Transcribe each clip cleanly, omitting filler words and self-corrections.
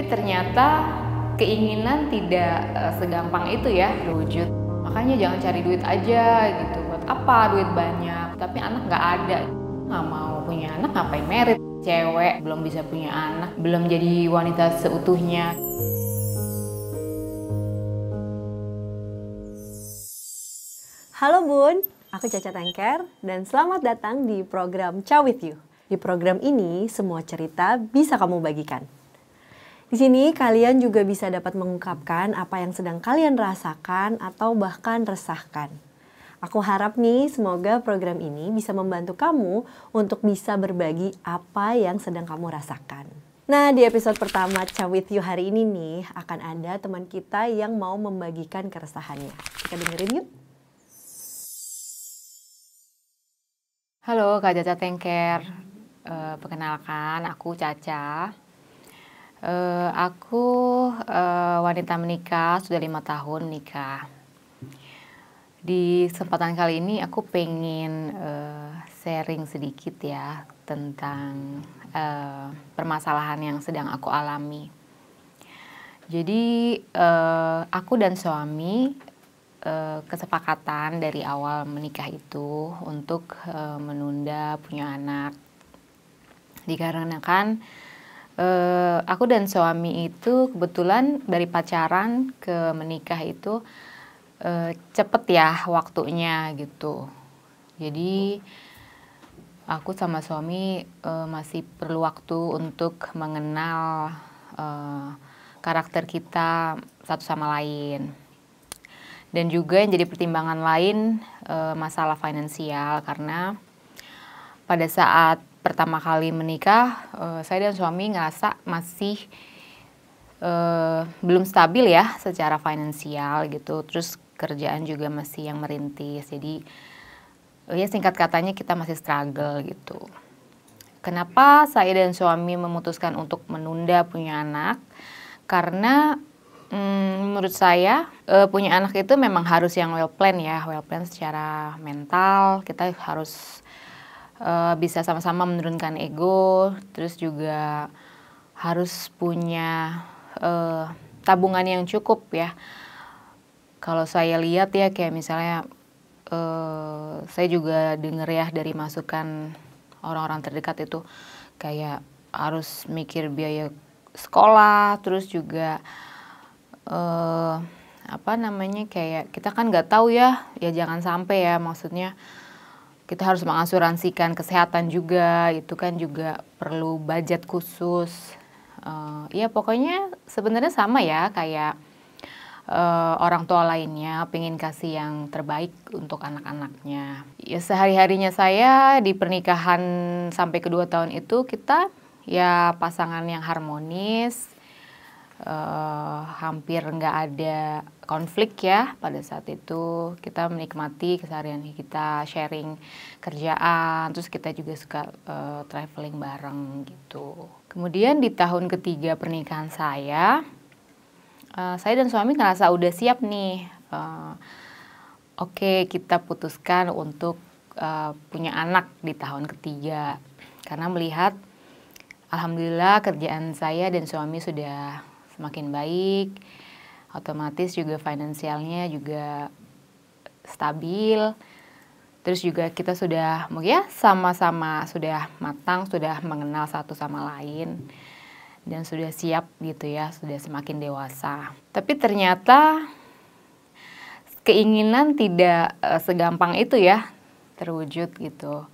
Tapi ternyata keinginan tidak segampang itu ya terwujud. Makanya jangan cari duit aja gitu. Buat apa duit banyak? Tapi anak nggak ada. Nggak mau punya anak ngapain merit? Cewek belum bisa punya anak, belum jadi wanita seutuhnya. Halo Bun, aku Caca Tengker dan selamat datang di program Ciao With You. Di program ini semua cerita bisa kamu bagikan. Di sini kalian juga bisa dapat mengungkapkan apa yang sedang kalian rasakan atau bahkan resahkan. Aku harap nih semoga program ini bisa membantu kamu untuk bisa berbagi apa yang sedang kamu rasakan. Nah, di episode pertama Ciao With You hari ini nih akan ada teman kita yang mau membagikan keresahannya. Kita dengerin yuk. Halo Kak Caca Tengker, perkenalkan aku Caca. Aku wanita menikah, sudah 5 tahun menikah. Di kesempatan kali ini aku pengen sharing sedikit ya tentang permasalahan yang sedang aku alami. Jadi aku dan suami kesepakatan dari awal menikah itu untuk menunda punya anak. Dikarenakan aku dan suami itu kebetulan dari pacaran ke menikah itu cepet ya waktunya gitu. Jadi aku sama suami masih perlu waktu untuk mengenal karakter kita satu sama lain. Dan juga yang jadi pertimbangan lain masalah finansial, karena pada saat pertama kali menikah saya dan suami ngerasa masih belum stabil ya secara finansial gitu. Terus kerjaan juga masih yang merintis. Jadi ya singkat katanya kita masih struggle gitu. Kenapa saya dan suami memutuskan untuk menunda punya anak? Karena menurut saya punya anak itu memang harus yang well plan ya, well plan secara mental. Kita harus bisa sama-sama menurunkan ego, terus juga harus punya tabungan yang cukup ya. Kalau saya lihat ya kayak misalnya saya juga dengar ya dari masukan orang-orang terdekat itu kayak harus mikir biaya sekolah, terus juga kayak kita kan nggak tahu ya jangan sampai ya, maksudnya kita harus mengasuransikan kesehatan juga, itu kan juga perlu budget khusus. Ya pokoknya sebenarnya sama ya kayak orang tua lainnya pengen kasih yang terbaik untuk anak-anaknya. Ya sehari-harinya saya di pernikahan sampai kedua tahun itu kita ya pasangan yang harmonis. Hampir nggak ada konflik ya pada saat itu. Kita menikmati keseharian kita, sharing kerjaan, terus kita juga suka traveling bareng gitu. Kemudian di tahun ketiga pernikahan saya dan suami ngerasa udah siap nih. Oke, kita putuskan untuk punya anak di tahun ketiga. Karena melihat alhamdulillah kerjaan saya dan suami sudah semakin baik, otomatis juga finansialnya juga stabil. Terus juga kita sudah ya sama-sama sudah matang, sudah mengenal satu sama lain dan sudah siap gitu ya, sudah semakin dewasa. Tapi ternyata keinginan tidak segampang itu ya terwujud gitu.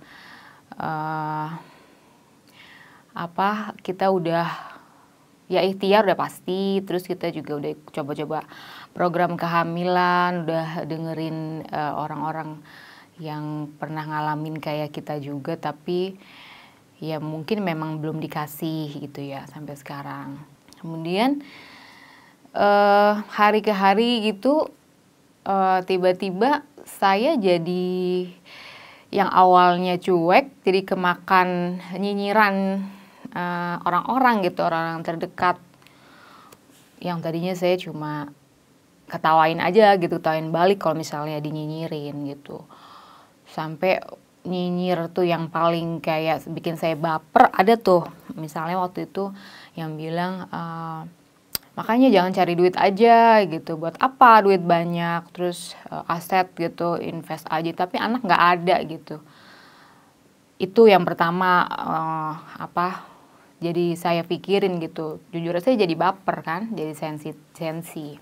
Kita udah ya ikhtiar udah pasti, terus kita juga udah coba-coba program kehamilan, udah dengerin orang-orang yang pernah ngalamin kayak kita juga, tapi ya mungkin memang belum dikasih gitu ya sampai sekarang. Kemudian hari ke hari gitu tiba-tiba saya jadi yang awalnya cuek jadi kemakan nyinyiran orang-orang gitu, orang terdekat. Yang tadinya saya cuma ketawain aja gitu, ketawain balik kalau misalnya dinyinyirin gitu. Sampai nyinyir tuh yang paling kayak bikin saya baper ada tuh. Misalnya waktu itu yang bilang Makanya jangan cari duit aja gitu. Buat apa duit banyak, terus aset gitu, invest aja, tapi anak nggak ada gitu. Itu yang pertama jadi saya pikirin gitu. Jujur saya jadi baper kan, jadi sensi.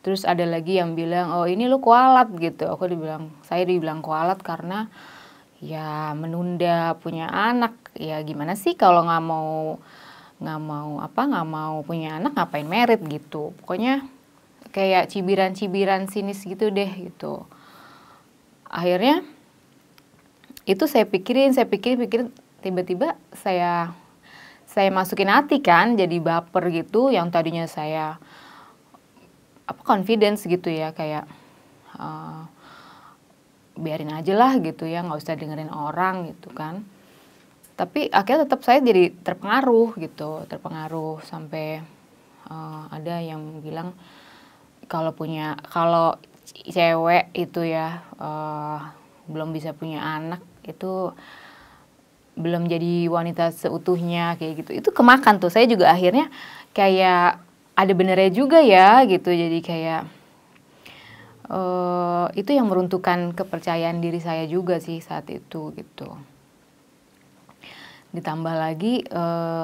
Terus ada lagi yang bilang, oh ini lu kualat gitu. Saya dibilang kualat karena ya menunda punya anak. Ya gimana sih kalau nggak mau punya anak ngapain merit gitu. Pokoknya kayak cibiran-cibiran sinis gitu deh gitu. Akhirnya itu saya pikirin, tiba-tiba saya masukin hati kan, jadi baper gitu. Yang tadinya saya confidence gitu ya, kayak biarin aja lah gitu ya, nggak usah dengerin orang gitu kan. Tapi akhirnya tetap saya jadi terpengaruh sampai ada yang bilang kalau cewek itu ya belum bisa punya anak itu belum jadi wanita seutuhnya kayak gitu. Itu kemakan tuh, saya juga akhirnya kayak ada benernya juga ya gitu. Jadi kayak itu yang meruntuhkan kepercayaan diri saya juga sih saat itu gitu. Ditambah lagi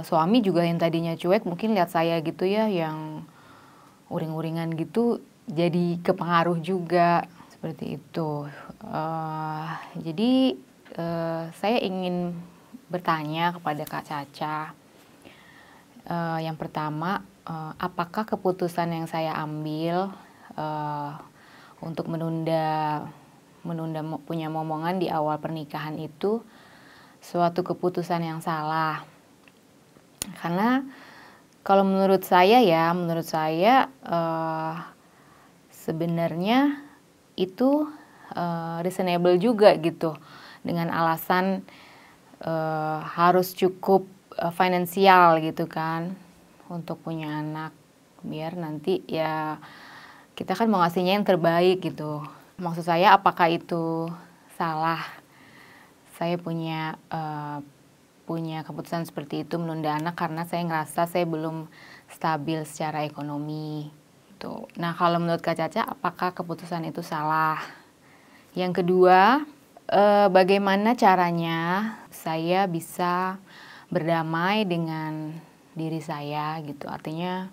suami juga yang tadinya cuek mungkin lihat saya gitu ya yang uring-uringan gitu, jadi kepengaruh juga seperti itu. Jadi saya ingin bertanya kepada Kak Caca. Yang pertama, apakah keputusan yang saya ambil untuk menunda punya momongan di awal pernikahan itu suatu keputusan yang salah? Karena kalau menurut saya sebenarnya itu reasonable juga gitu, dengan alasan harus cukup finansial gitu kan untuk punya anak, biar nanti ya kita kan mau ngasihnya yang terbaik gitu. Maksud saya apakah itu salah? Saya punya keputusan seperti itu menunda anak karena saya ngerasa saya belum stabil secara ekonomi gitu. Nah, kalau menurut Kak Caca apakah keputusan itu salah? Yang kedua, bagaimana caranya saya bisa berdamai dengan diri saya gitu. Artinya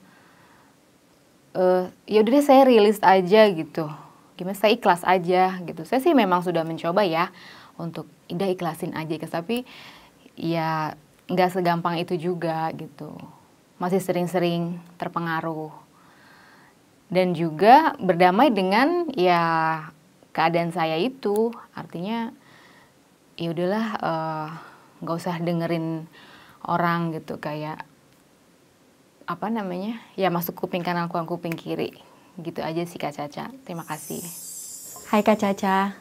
ya udah deh saya rilis aja gitu. Gimana, saya ikhlas aja gitu. Saya sih memang sudah mencoba ya untuk ikhlasin aja, tapi ya nggak segampang itu juga gitu. Masih sering-sering terpengaruh. Dan juga berdamai dengan ya keadaan saya itu. Artinya ya udahlah, nggak usah dengerin orang gitu, kayak ya masuk kuping kanan keluar kuping kiri gitu aja sih Kak Caca. Terima kasih. Hai Kak Caca,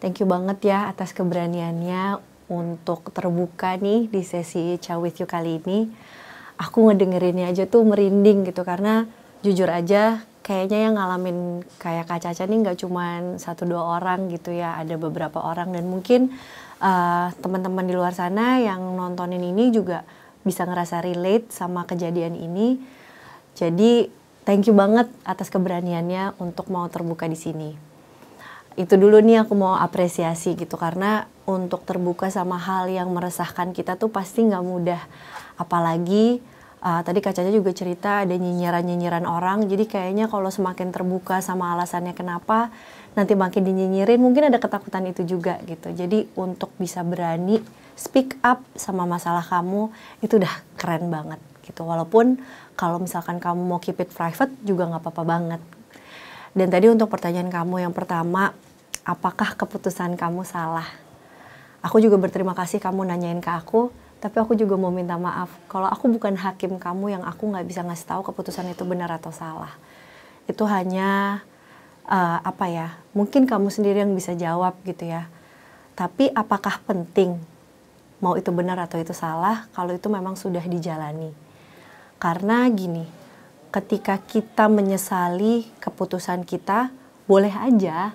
thank you banget ya atas keberaniannya untuk terbuka nih di sesi Chow With You kali ini. Aku ngedengerinnya aja tuh merinding gitu, karena jujur aja kayaknya yang ngalamin kayak Kak Caca nih nggak cuma 1-2 orang gitu ya, ada beberapa orang. Dan mungkin teman-teman di luar sana yang nontonin ini juga bisa ngerasa relate sama kejadian ini. Jadi thank you banget atas keberaniannya untuk mau terbuka di sini. Itu dulu nih aku mau apresiasi gitu, karena untuk terbuka sama hal yang meresahkan kita tuh pasti nggak mudah. Apalagi tadi Kak Caca juga cerita ada nyinyiran-nyinyiran orang, jadi kayaknya kalau semakin terbuka sama alasannya kenapa, nanti makin dinyinyirin, mungkin ada ketakutan itu juga gitu. Jadi untuk bisa berani speak up sama masalah kamu, itu udah keren banget gitu. Walaupun kalau misalkan kamu mau keep it private juga nggak apa-apa banget. Dan tadi untuk pertanyaan kamu yang pertama, apakah keputusan kamu salah? Aku juga berterima kasih kamu nanyain ke aku, tapi aku juga mau minta maaf kalau aku bukan hakim kamu yang aku nggak bisa ngasih tahu keputusan itu benar atau salah. Itu hanya mungkin kamu sendiri yang bisa jawab gitu ya. Tapi apakah penting mau itu benar atau itu salah kalau itu memang sudah dijalani? Karena gini, ketika kita menyesali keputusan kita, boleh aja,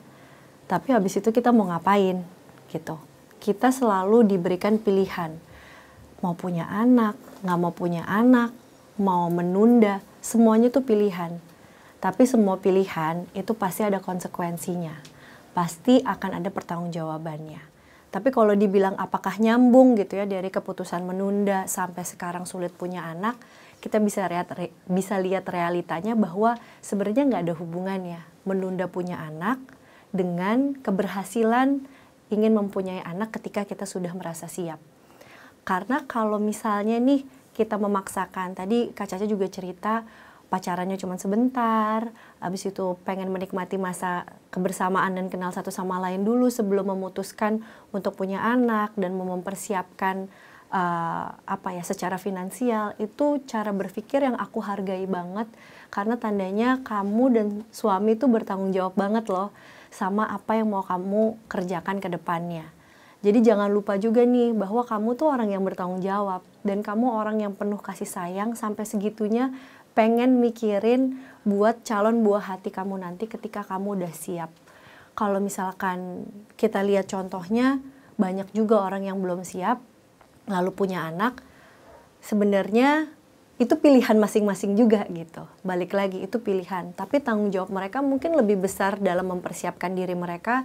tapi habis itu kita mau ngapain gitu. Kita selalu diberikan pilihan, mau punya anak, nggak mau punya anak, mau menunda, semuanya tuh pilihan. Tapi semua pilihan itu pasti ada konsekuensinya. Pasti akan ada pertanggungjawabannya. Tapi kalau dibilang apakah nyambung gitu ya dari keputusan menunda sampai sekarang sulit punya anak, kita bisa lihat realitanya bahwa sebenarnya nggak ada hubungannya menunda punya anak dengan keberhasilan ingin mempunyai anak ketika kita sudah merasa siap. Karena kalau misalnya nih kita memaksakan, tadi Kak Caca juga cerita pacarannya cuma sebentar, habis itu pengen menikmati masa kebersamaan dan kenal satu sama lain dulu sebelum memutuskan untuk punya anak dan mempersiapkan secara finansial, itu cara berpikir yang aku hargai banget karena tandanya kamu dan suami itu bertanggung jawab banget loh sama apa yang mau kamu kerjakan ke depannya. Jadi jangan lupa juga nih bahwa kamu tuh orang yang bertanggung jawab dan kamu orang yang penuh kasih sayang sampai segitunya pengen mikirin buat calon buah hati kamu nanti ketika kamu udah siap. Kalau misalkan kita lihat contohnya, banyak juga orang yang belum siap, lalu punya anak, sebenarnya itu pilihan masing-masing juga gitu. Balik lagi, itu pilihan. Tapi tanggung jawab mereka mungkin lebih besar dalam mempersiapkan diri mereka,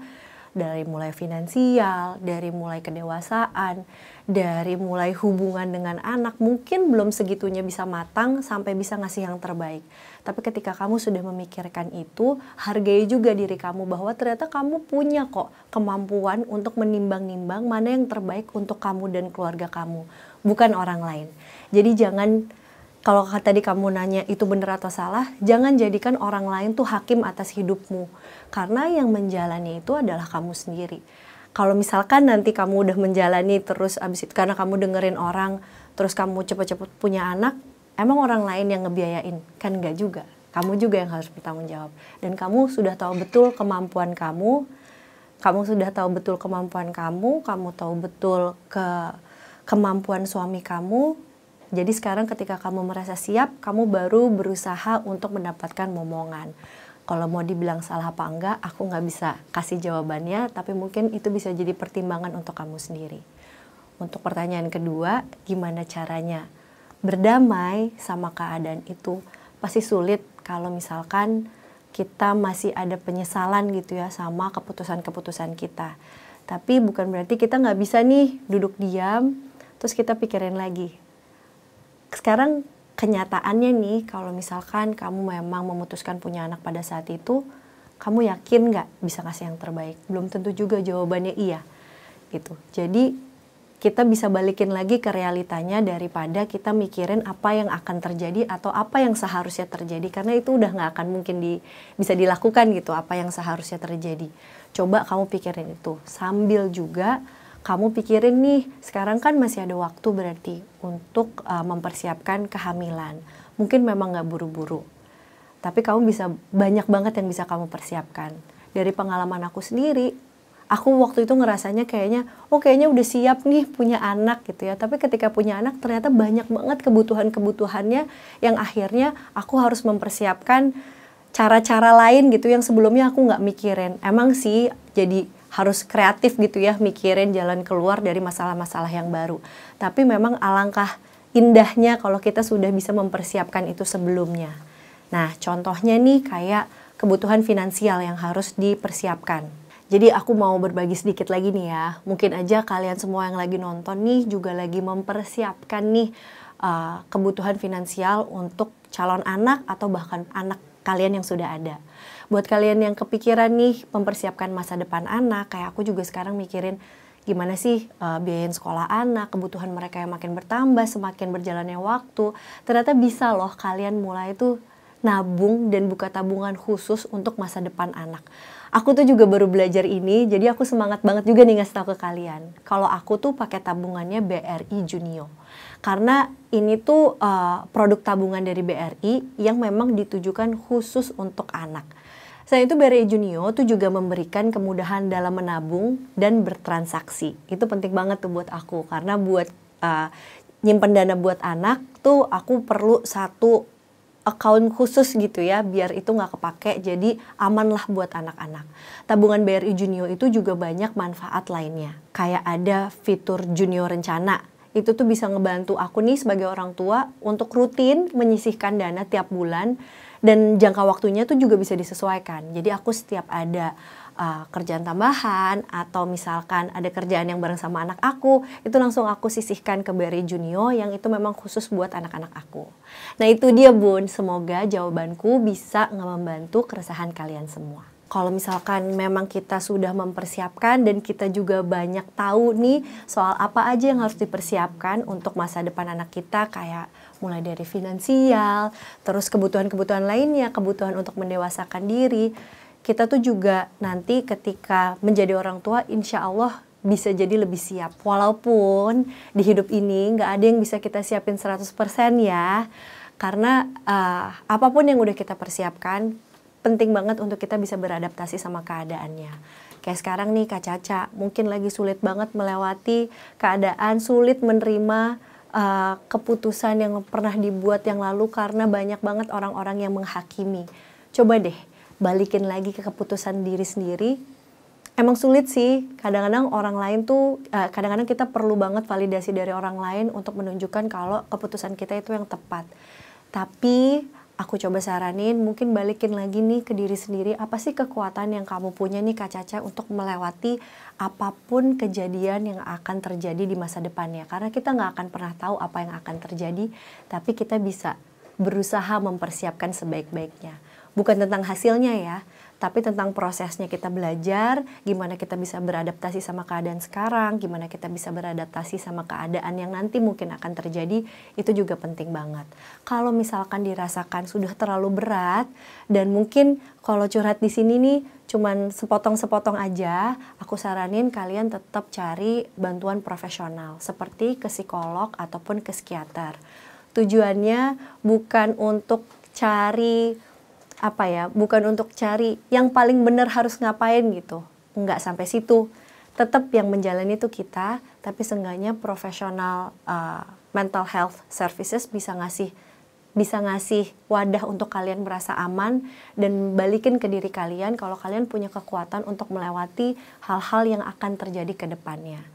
dari mulai finansial, dari mulai kedewasaan, dari mulai hubungan dengan anak, mungkin belum segitunya bisa matang sampai bisa ngasih yang terbaik. Tapi ketika kamu sudah memikirkan itu, hargai juga diri kamu bahwa ternyata kamu punya kok kemampuan untuk menimbang-nimbang mana yang terbaik untuk kamu dan keluarga kamu, bukan orang lain. Jadi jangan, kalau tadi kamu nanya itu benar atau salah, jangan jadikan orang lain tuh hakim atas hidupmu. Karena yang menjalani itu adalah kamu sendiri. Kalau misalkan nanti kamu udah menjalani terus abis itu karena kamu dengerin orang, terus kamu cepet-cepet punya anak, emang orang lain yang ngebiayain? Kan enggak juga. Kamu juga yang harus bertanggung jawab. Dan kamu sudah tahu betul kemampuan kamu tahu betul kemampuan suami kamu. Jadi sekarang ketika kamu merasa siap, kamu baru berusaha untuk mendapatkan momongan. Kalau mau dibilang salah apa enggak, aku nggak bisa kasih jawabannya, tapi mungkin itu bisa jadi pertimbangan untuk kamu sendiri. Untuk pertanyaan kedua, gimana caranya berdamai sama keadaan itu? Pasti sulit kalau misalkan kita masih ada penyesalan gitu ya sama keputusan-keputusan kita. Tapi bukan berarti kita nggak bisa nih duduk diam, terus kita pikirin lagi. Sekarang kenyataannya nih, kalau misalkan kamu memang memutuskan punya anak pada saat itu, kamu yakin nggak bisa ngasih yang terbaik? Belum tentu juga jawabannya iya, gitu. Jadi kita bisa balikin lagi ke realitanya daripada kita mikirin apa yang akan terjadi atau apa yang seharusnya terjadi, karena itu udah nggak akan mungkin bisa dilakukan gitu, apa yang seharusnya terjadi. Coba kamu pikirin itu, sambil juga kamu pikirin nih, sekarang kan masih ada waktu berarti untuk mempersiapkan kehamilan. Mungkin memang nggak buru-buru, tapi kamu bisa, banyak banget yang bisa kamu persiapkan. Dari pengalaman aku sendiri, aku waktu itu ngerasanya kayaknya udah siap nih punya anak gitu ya. Tapi ketika punya anak ternyata banyak banget kebutuhan-kebutuhannya yang akhirnya aku harus mempersiapkan cara-cara lain gitu yang sebelumnya aku nggak mikirin. Emang sih jadi harus kreatif gitu ya, mikirin jalan keluar dari masalah-masalah yang baru. Tapi memang alangkah indahnya kalau kita sudah bisa mempersiapkan itu sebelumnya. Nah, contohnya nih kayak kebutuhan finansial yang harus dipersiapkan. Jadi aku mau berbagi sedikit lagi nih ya. Mungkin aja kalian semua yang lagi nonton nih juga lagi mempersiapkan nih kebutuhan finansial untuk calon anak atau bahkan anak kalian yang sudah ada. Buat kalian yang kepikiran nih mempersiapkan masa depan anak, kayak aku juga sekarang mikirin gimana sih biayain sekolah anak, kebutuhan mereka yang makin bertambah semakin berjalannya waktu. Ternyata bisa loh kalian mulai tuh nabung dan buka tabungan khusus untuk masa depan anak. Aku tuh juga baru belajar ini, jadi aku semangat banget juga nih ngasih tahu ke kalian. Kalau aku tuh pakai tabungannya BRI Junio. Karena ini tuh produk tabungan dari BRI yang memang ditujukan khusus untuk anak. Selain itu BRI Junio tuh juga memberikan kemudahan dalam menabung dan bertransaksi. Itu penting banget tuh buat aku, karena buat nyimpen dana buat anak tuh aku perlu satu account khusus gitu ya, biar itu nggak kepake, jadi aman lah buat anak-anak. Tabungan BRI Junio itu juga banyak manfaat lainnya. Kayak ada fitur Junio Rencana, Itu tuh bisa ngebantu aku nih sebagai orang tua untuk rutin menyisihkan dana tiap bulan, dan jangka waktunya tuh juga bisa disesuaikan. Jadi aku setiap ada kerjaan tambahan atau misalkan ada kerjaan yang bareng sama anak aku, itu langsung aku sisihkan ke BRI Junio yang itu memang khusus buat anak-anak aku. Nah itu dia Bun, semoga jawabanku bisa membantu keresahan kalian semua. Kalau misalkan memang kita sudah mempersiapkan dan kita juga banyak tahu nih soal apa aja yang harus dipersiapkan untuk masa depan anak kita, kayak mulai dari finansial, terus kebutuhan-kebutuhan lainnya, kebutuhan untuk mendewasakan diri, kita tuh juga nanti ketika menjadi orang tua insya Allah bisa jadi lebih siap. Walaupun di hidup ini nggak ada yang bisa kita siapin 100% ya. Karena apapun yang udah kita persiapkan, penting banget untuk kita bisa beradaptasi sama keadaannya. Kayak sekarang nih Kak Caca, mungkin lagi sulit banget melewati keadaan, sulit menerima keputusan yang pernah dibuat yang lalu karena banyak banget orang-orang yang menghakimi. Coba deh balikin lagi ke keputusan diri sendiri. Emang sulit sih, kadang-kadang orang lain tuh, kadang-kadang kita perlu banget validasi dari orang lain untuk menunjukkan kalau keputusan kita itu yang tepat. Tapi aku coba saranin, mungkin balikin lagi nih ke diri sendiri, apa sih kekuatan yang kamu punya nih Kak Caca untuk melewati apapun kejadian yang akan terjadi di masa depannya. Karena kita nggak akan pernah tahu apa yang akan terjadi, tapi kita bisa berusaha mempersiapkan sebaik-baiknya. Bukan tentang hasilnya ya, tapi tentang prosesnya kita belajar, gimana kita bisa beradaptasi sama keadaan sekarang, gimana kita bisa beradaptasi sama keadaan yang nanti mungkin akan terjadi, itu juga penting banget. Kalau misalkan dirasakan sudah terlalu berat, dan mungkin kalau curhat di sini nih cuman sepotong-sepotong aja, aku saranin kalian tetap cari bantuan profesional, seperti ke psikolog ataupun ke psikiater. Tujuannya bukan untuk cari bukan untuk cari yang paling benar harus ngapain gitu. Enggak sampai situ. Tetap yang menjalani itu kita, tapi seenggaknya profesional mental health services bisa ngasih wadah untuk kalian merasa aman dan balikin ke diri kalian kalau kalian punya kekuatan untuk melewati hal-hal yang akan terjadi ke depannya.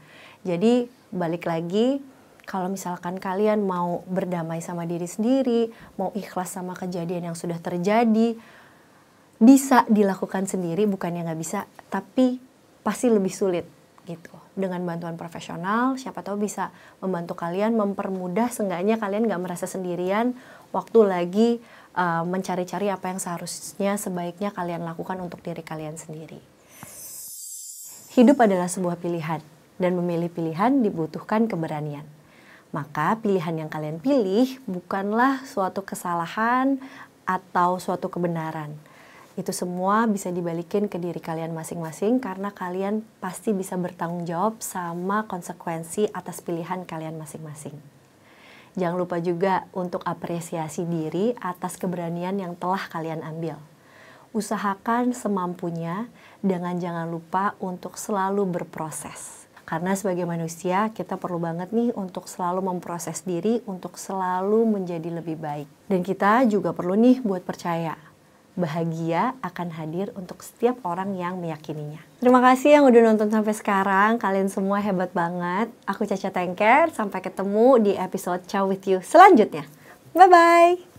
Jadi balik lagi, kalau misalkan kalian mau berdamai sama diri sendiri, mau ikhlas sama kejadian yang sudah terjadi, bisa dilakukan sendiri, bukannya nggak bisa, tapi pasti lebih sulit gitu. Dengan bantuan profesional, siapa tahu bisa membantu kalian, mempermudah, seenggaknya kalian nggak merasa sendirian waktu lagi mencari-cari apa yang seharusnya sebaiknya kalian lakukan untuk diri kalian sendiri. Hidup adalah sebuah pilihan, dan memilih pilihan dibutuhkan keberanian. Maka pilihan yang kalian pilih bukanlah suatu kesalahan atau suatu kebenaran. Itu semua bisa dibalikin ke diri kalian masing-masing karena kalian pasti bisa bertanggung jawab sama konsekuensi atas pilihan kalian masing-masing. Jangan lupa juga untuk apresiasi diri atas keberanian yang telah kalian ambil. Usahakan semampunya dengan jangan lupa untuk selalu berproses. Karena sebagai manusia, kita perlu banget nih untuk selalu memproses diri, untuk selalu menjadi lebih baik. Dan kita juga perlu nih buat percaya, bahagia akan hadir untuk setiap orang yang meyakininya. Terima kasih yang udah nonton sampai sekarang, kalian semua hebat banget. Aku Caca Tengker, sampai ketemu di episode Ciao with You selanjutnya. Bye-bye!